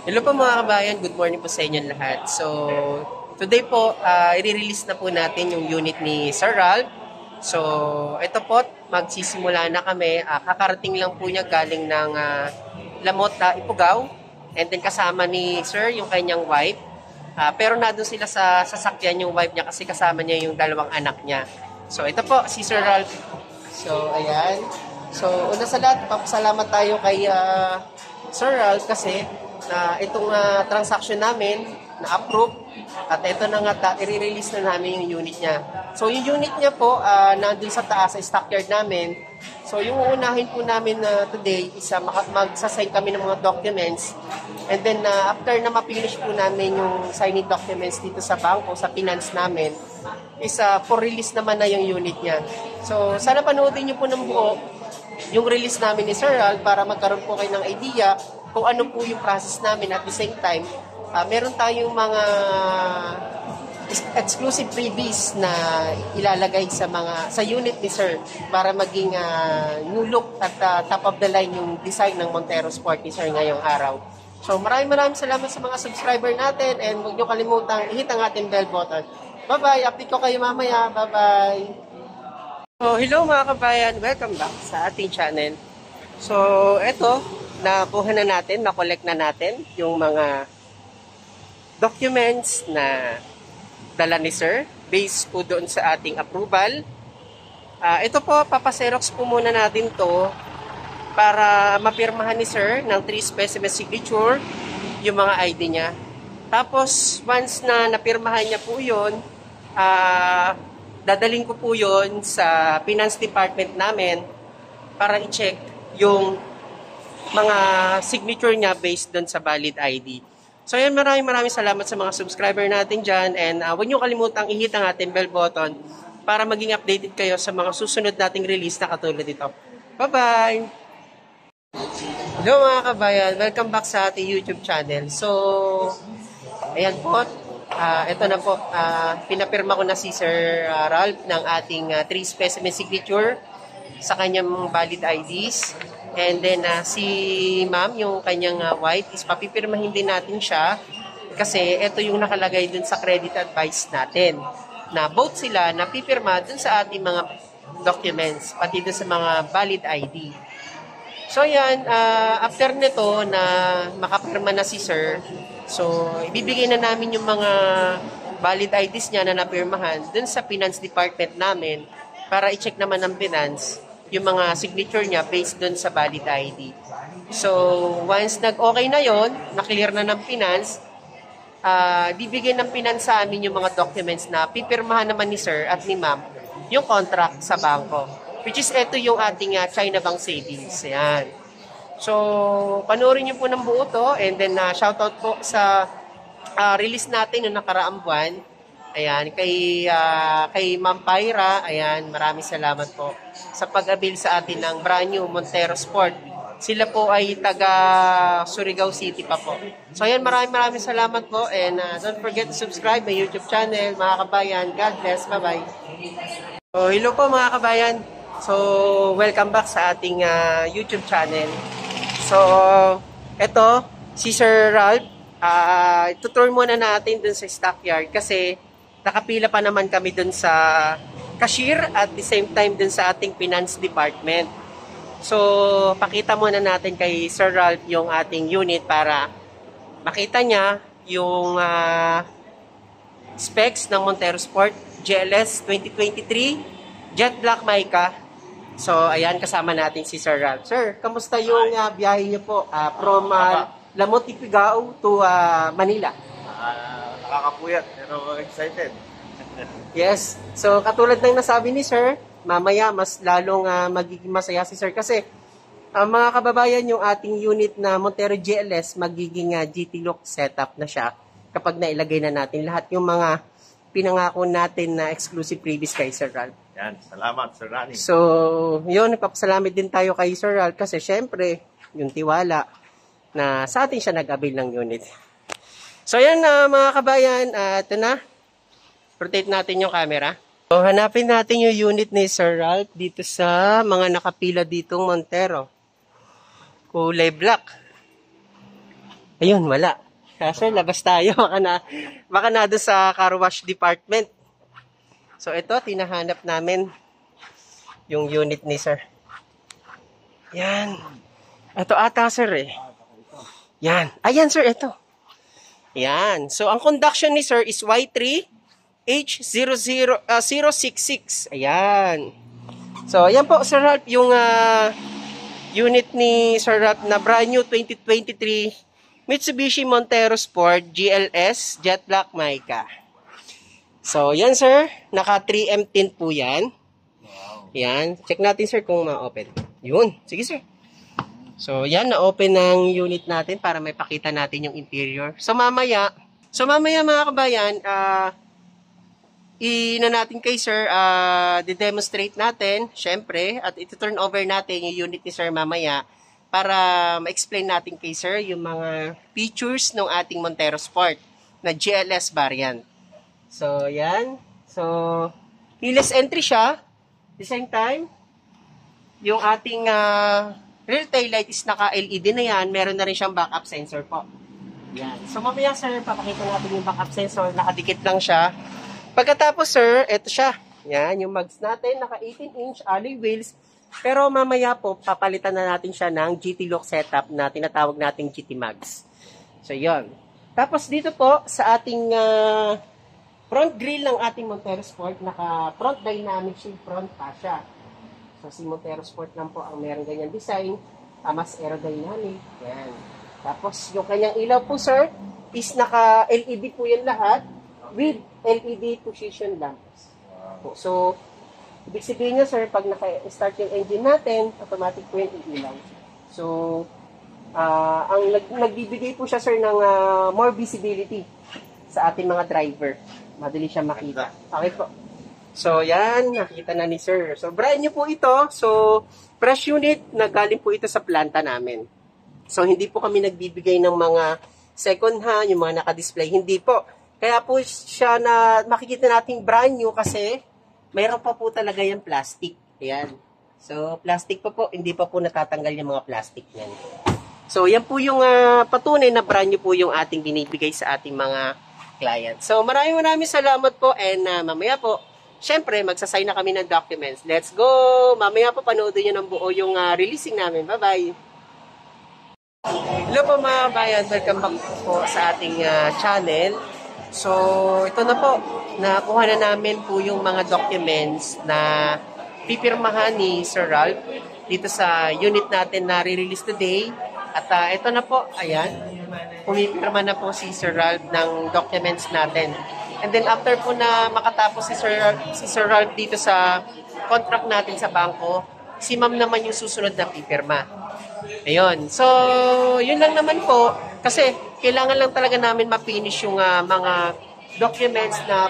Hello po mga kabayan, good morning po sa inyo lahat. So, today po, i-release na po natin yung unit ni Sir Ralph. So, ito po, magsisimula na kami. Kakarating lang po niya galing ng Lamot, Ifugao. And then kasama ni Sir yung kanyang wife. Pero nandun sila sa sasakyan yung wife niya kasi kasama niya yung dalawang anak niya. So, ito po, si Sir Ralph. So, ayan. So, una sa lahat, papasalamat tayo kay Sir Ralph kasi na itong transaction namin na-approve at ito na nga i-release na namin yung unit niya. So yung unit niya po nandun sa taas sa stockyard namin. So yung uunahin po namin today is magsasign kami ng mga documents and then after na ma-finish po namin yung signing documents dito sa bangko, sa finance namin is for release naman na yung unit niya. So sana panoodin niyo po ng buo yung release namin ni Sir Ralph para magkaroon po kayo ng idea kung ano po yung process namin. At the same time, meron tayong mga exclusive freebies na ilalagay sa unit ni Sir para maging new look at top of the line yung design ng Montero Sport ni Sir ngayong araw. So maraming salamat sa mga subscriber natin and huwag nyo kalimutang i-hit ang ating bell button. Bye-bye! Update ko kayo mamaya. Bye-bye! So hello mga kabayan! Welcome back sa ating channel. So eto, nakuha na natin, na-collect na natin yung mga documents na dala ni Sir based po doon sa ating approval. Ito po, papaserox po muna natin to para mapirmahan ni Sir ng 3 specimen signature yung mga ID niya. Tapos, once na napirmahan niya po yun, dadaling ko po yun sa finance department namin para i-check yung mga signature niya based doon sa valid ID. So ayan, maraming salamat sa mga subscriber natin dyan and huwag niyo kalimutang i-hit ang ating bell button para maging updated kayo sa mga susunod nating release na katulad dito. Bye-bye! Hello mga kabayan, welcome back sa ating YouTube channel. So, ayan po, ito na po, pinapirma ko na si Sir Ralph ng ating 3 specimen signature sa kanyang valid IDs. And then si ma'am, yung kanyang wife, is papipirmahin din natin siya kasi ito yung nakalagay dun sa credit advice natin na both sila napipirma dun sa ating mga documents, pati dun sa mga valid ID. So yan, after nito na makapirma na si Sir, so ibibigay na namin yung mga valid IDs niya na napirmahan dun sa finance department namin para i-check naman ng finance yung mga signature niya based dun sa valid ID. So, once nag-okay na yon, na-clear na ng finance, bibigyan ng finance sa amin yung mga documents na pipirmahan naman ni Sir at ni Ma'am yung contract sa bangko. Which is ito yung ating China Bank Savings. Ayan. So, panoorin niyo po ng buo to and then shoutout po sa release natin yung nakaraang buwan. Ayan, kay Ma'am Pyra, ayan, maraming salamat po sa pag-avail sa atin ng brand new Montero Sport. Sila po ay taga Surigao City pa po. So ayan, maraming salamat po and don't forget to subscribe my YouTube channel, mga kabayan. God bless, bye-bye. So hello po mga kabayan. So welcome back sa ating YouTube channel. So eto, si Sir Ralph, tutur muna natin dun sa stockyard kasi nakapila pa naman kami dun sa cashier at the same time dun sa ating finance department. So, pakita muna natin kay Sir Ralph yung ating unit para makita niya yung specs ng Montero Sport GLS 2023 Jet Black Mica. So, ayan, kasama natin si Sir Ralph. Sir, kamusta yung biyahe niyo po from Lamot, Ifugao to Manila? Nakakapuyat, pero excited. Yes. So, katulad ng nasabi ni Sir, mamaya mas lalong magiging masaya si Sir kasi mga kababayan, yung ating unit na Montero GLS magiging GT look setup na siya kapag nailagay na natin lahat yung mga pinangako natin na exclusive freebies kay Sir Ralph. Yan, salamat Sir Rani. So, yun, nagpapasalamat din tayo kay Sir Ralph kasi syempre, yung tiwala na sa atin siya nag-avail ng unit. So, yan mga kabayan, ito na. Rotate natin yung camera. So, hanapin natin yung unit ni Sir Ralph dito sa mga nakapila ditong Montero. Kulay black. Ayun, wala. Sir, labas tayo. Baka na doon sa car wash department. So, ito, tinahanap namin yung unit ni sir. Yan. Ito ata, sir, eh. Yan. Ayan, sir, ito. Yan. So, ang conduction ni sir is Y3H066. Ayan. So, ayan po, Sir Ralph, yung unit ni Sir Ralph na brand new 2023 Mitsubishi Montero Sport GLS Jet Black Mica. So, yan, sir. Naka 3M tint po yan. Yan. Check natin, sir, kung ma-open. Yun. Sige, sir. So, yan. Na-open ng unit natin para may pakita natin yung interior. So, mamaya mga kabayan, ina natin kay sir, de-demonstrate natin, syempre, at ito-turn over natin yung unit ni sir mamaya para ma-explain natin kay sir yung mga features ng ating Montero Sport na GLS variant. So, yan. So, keyless entry siya. At the same time, yung ating rear tail light is naka-LED na yan. Meron na rin siyang backup sensor po. Yan. So, mamaya sir, papakita natin yung backup sensor. Nakadikit lang siya. Pagkatapos sir, eto siya. Yan, yung mags natin, naka 18-inch alloy wheels. Pero mamaya po, papalitan na natin siya ng GT look setup na tinatawag nating GT mags. So, yon. Tapos dito po, sa ating front grille ng ating Montero Sport, naka front dynamic shield front fascia. So, si Montero Sport lang po ang meron ganyan design. Mas aerodynamic. Yan. Tapos, yung kanyang ilaw po sir, is naka LED po yan lahat with LED position lamps. So, ibig sabihin niya, sir, pag naka-start yung engine natin, automatic po yung ilaw. So, ang nagbibigay po siya, sir, ng more visibility sa ating mga driver. Madali siya makita. Okay po. So, yan, nakita na ni sir. So, brand new po ito. So, fresh unit, nagaling po ito sa planta namin. So, hindi po kami nagbibigay ng mga second hand, yung mga naka-display. Hindi po. Kaya po siya na makikita nating brand new kasi mayroon pa po talaga yung plastic. Ayan. So, plastic pa po. Hindi pa po natatanggal yung mga plastic niyan. So, yan po yung patunay na brand new po yung ating binibigay sa ating mga client. So, maraming salamat po and mamaya po, syempre, magsasign na kami ng documents. Let's go! Mamaya po, panoodin nyo ng buo yung releasing namin. Bye-bye! Hello po mga bayan. Welcome back po sa ating channel. So, ito na po. Nakuha na namin po yung mga documents na pipirmahan ni Sir Ralph dito sa unit natin na re-release today. At ito na po, ayan. Pumipirma na po si Sir Ralph ng documents natin. And then after po na makatapos si Sir Ralph dito sa contract natin sa bangko, si ma'am naman yung susunod na pipirma. Ayun. So, yun lang naman po. Kasi, kailangan lang talaga namin ma-finish yung mga documents na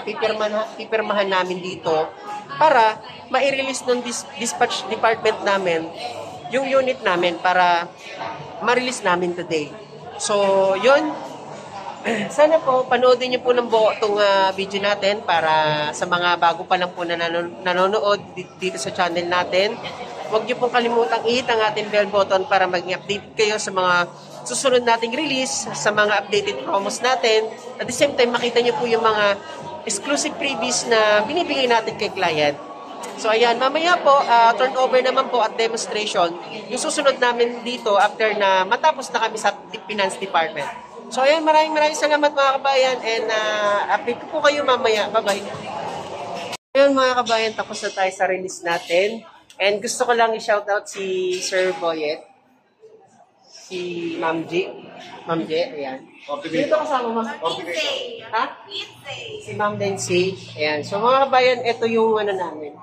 pipirmahan namin dito para ma-release ng dispatch department namin yung unit namin para ma-release namin today. So, yun. Sana po, panoodin niyo po ng buo itong video natin para sa mga bago pa lang po na nanonood dito sa channel natin. Huwag niyo pong kalimutang i-hit ang ating bell button para maging update kayo sa mga susunod nating release, sa mga updated promos natin. At the same time, makita niyo po yung mga exclusive freebies na binibigay natin kay client. So ayan, mamaya po, turnover naman po at demonstration yung susunod namin dito after na matapos na kami sa Finance Department. So ayan, maraming salamat mga kabayan and update ko po kayo mamaya. Bye-bye. Ayun mga kabayan, tapos na tayo sa release natin. And gusto ko lang i-shoutout si Sir Boyet, si Ma'am J. Ma'am J, ayan. Dito kasama mo? Ha? Si Ma'am Nancy. Ayan. So mga kabayan, ito yung namin.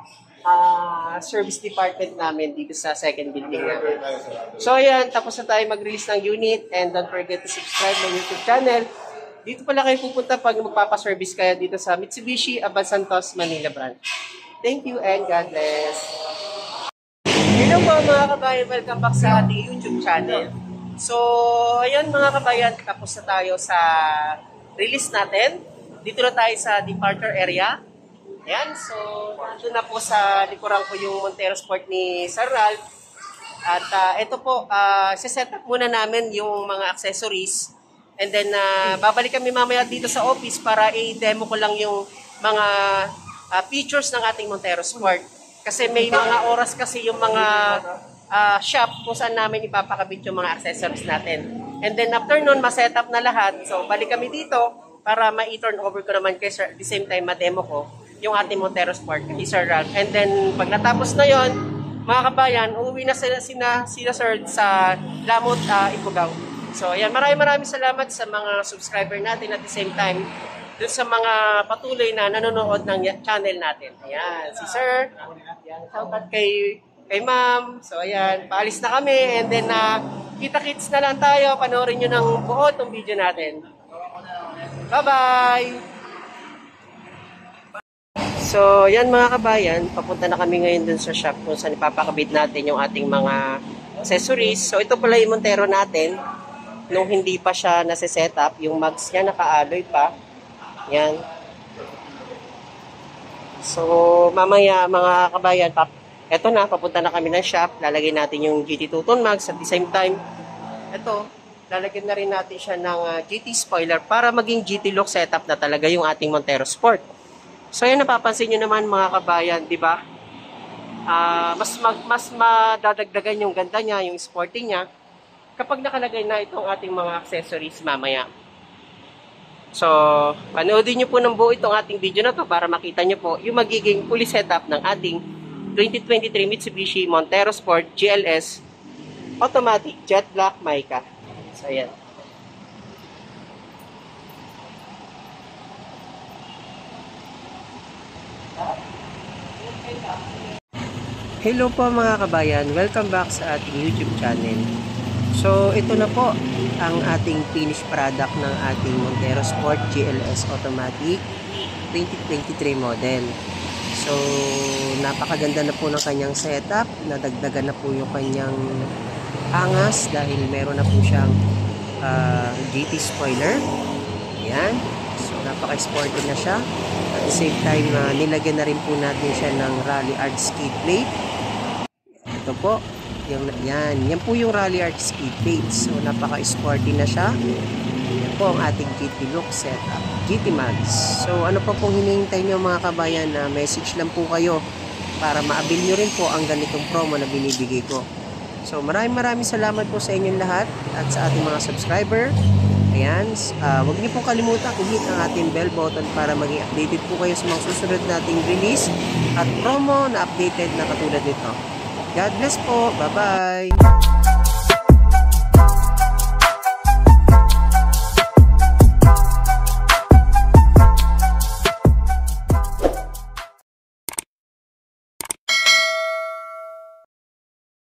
Service department namin dito sa second building namin. So ayan, tapos na tayo mag-release ng unit and don't forget to subscribe my YouTube channel. Dito pala kayo pupunta pag magpapaservice kayo dito sa Mitsubishi Abad Santos, Manila branch. Thank you and God bless. Hello po mga kabayan, welcome back sa ating YouTube channel. So, ayan mga kabayan, tapos na tayo sa release natin. Dito na tayo sa departure area. Ayan, so, doon na po sa likuran ko yung Montero Sport ni Sir Ralph. At ito po, set up muna namin yung mga accessories And then, babalik kami mamaya dito sa office para i-demo ko lang yung mga features ng ating Montero Sport. Kasi may mga oras kasi yung mga shop kung saan namin ipapakabit yung mga accessories natin. And then after nun, ma-set up na lahat. So, balik kami dito para ma-turn over ko naman kay Sir. At the same time, ma-demo ko yung ating Montero Sport kay Sir Ralph. And then, pag natapos na yon, mga kabayan, uuwi na sila Sir sa Lamot, Ifugao. So, ayan, maraming salamat sa mga subscriber natin at the same time dun sa mga patuloy na nanonood ng channel natin. Ayan, si Sir. Ayan, shoutout kay Ma'am. So, ayan, paalis na kami. And then, kita-kits na lang tayo. Panoorin nyo ng buo itong video natin. Bye-bye! So, yan mga kabayan. Papunta na kami ngayon dun sa shop kung saan ipapakabit natin yung ating mga accessories. So, ito pala yung Montero natin. Nung hindi pa siya nasa-set up, yung mags niya naka-alloy pa. Yan. So, mamaya mga kabayan, eto na, papunta na kami ng shop. Lalagay natin yung GT 2-ton mags. At the same time, eto, lalagyan na rin natin siya ng GT spoiler para maging GT look setup na talaga yung ating Montero Sport. So, yan napapansin nyo naman mga kabayan, di ba? Mas madadagdagan yung ganda niya, yung sporting niya, kapag nakalagay na itong ating mga accessories mamaya. So, panoodin nyo po ng buo itong ating video na to para makita nyo po yung magiging fully setup ng ating 2023 Mitsubishi Montero Sport GLS Automatic Jet Black Mica. So, ayan. Hello po mga kabayan, welcome back sa ating YouTube channel. So ito na po ang ating finished product ng ating Montero Sport GLS Automatic 2023 model. So napakaganda na po ng kanyang setup, nadagdagan na po yung kanyang angas dahil meron na po siyang GT spoiler. Ayan, so napaka-sporty na siya. At the same time, nilagyan na rin po natin siya ng Rally Art skid plate. Ito po, yan po yung Rally Art skid plate. So, napaka-sporty na siya. Yan po ang ating GT look setup, GT Mags. So, ano pa pong hinihintay nyo mga kabayan, na message lang po kayo para ma-avail nyo rin po ang ganitong promo na binibigay ko. So, maraming salamat po sa inyong lahat at sa ating mga subscriber. Ayan, huwag niyo pong kalimutan i-hit ang ating bell button para maging updated po kayo sa mga susunod nating release at promo na updated na katulad nito. God bless po. Bye-bye!